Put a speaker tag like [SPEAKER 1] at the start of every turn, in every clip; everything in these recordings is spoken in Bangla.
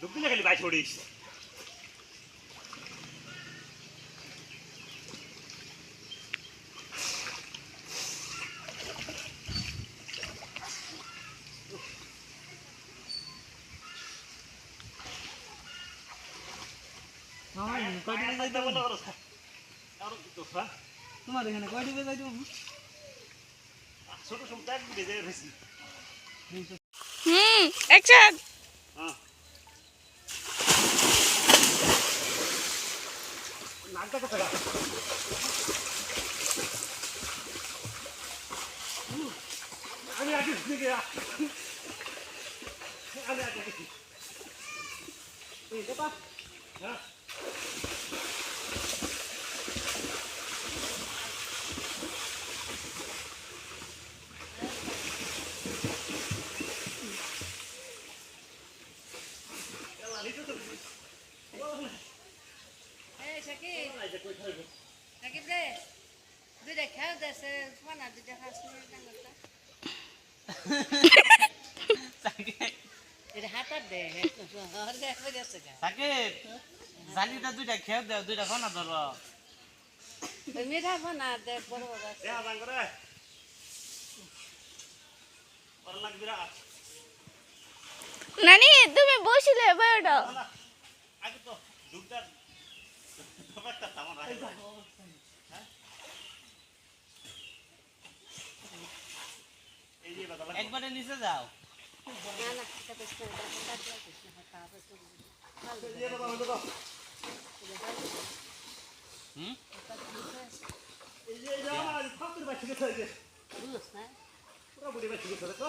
[SPEAKER 1] ডুববি না খালি ভাই ছড়িস
[SPEAKER 2] তোমার এখানে কয় ডিবে যাইতে
[SPEAKER 1] ছোট সময় এক বেজে গেছি
[SPEAKER 3] অ্যাকশন
[SPEAKER 1] নাকটা কোথায় আমি আগে দিকে আমি আগে দেখি এই দেখো হ্যাঁ
[SPEAKER 4] Sakit deh. Duda kau dah semana duda khas ni kan tak?
[SPEAKER 2] Shakib
[SPEAKER 4] Duda hatat deh. Harga apa dia sekarang?
[SPEAKER 2] Shakib জালিটা দুইটা খেয়ে দাও দুইটা খানা ধরো
[SPEAKER 4] Mira mana deh baru dah.
[SPEAKER 1] দেয়া বাং করে ওর লাগ বিরাট
[SPEAKER 3] নানি তুমি বসিলে বড়
[SPEAKER 1] আগে তো দুধটা ব্যাপারটা তেমন রাখে এই যে কথা
[SPEAKER 2] একবারে নিচে যাও
[SPEAKER 4] Na na kita pesta dah kita dah pesta hata apa tu.
[SPEAKER 1] এই যে কথা হলো তো
[SPEAKER 2] হুম
[SPEAKER 1] এই যে আমার ফাতের বাচ্চা গেছে এই যে
[SPEAKER 4] Terus na.
[SPEAKER 1] পুরো বুড়ি বাচ্চা গেছে তো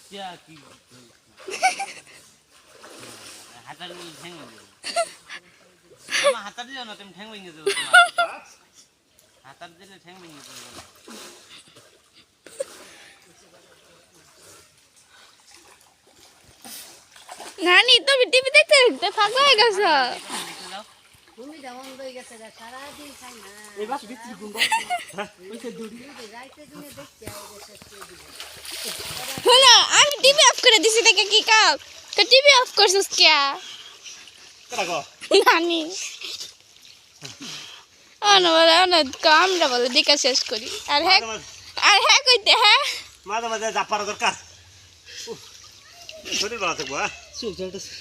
[SPEAKER 2] কিয়া কি হাতার ঠ্যাং ভেঙে আমার হাতার দিও না তুমি ঠ্যাং ভেঙে দেবো তোমার হাতার দিলে ঠ্যাং ভেঙে দেবো
[SPEAKER 3] নানি তুমি টিভি দেখতে দেখতে ফাঁকা হয়ে গেছো
[SPEAKER 4] Bumi dah on doi gese dah sara din khai na.
[SPEAKER 1] এই বাস বিক্রি গুন্ড ওইসে দড়ি
[SPEAKER 4] Raite dine dekhi ai dese studio.
[SPEAKER 3] শোনো আমি টিভি অফ করে দিছি দেখে কি কাজ তো টিভি অফ করছিস কে
[SPEAKER 1] কেডা গো
[SPEAKER 3] নানি অন কামটা বলে দেখা শেষ করি আর হ্যাঁ কইতে হ্যাঁ
[SPEAKER 1] মাঝে মাঝে জাপার দরকার শরীর ভালো থাকবো হ্যাঁ
[SPEAKER 2] চুল চলতেছে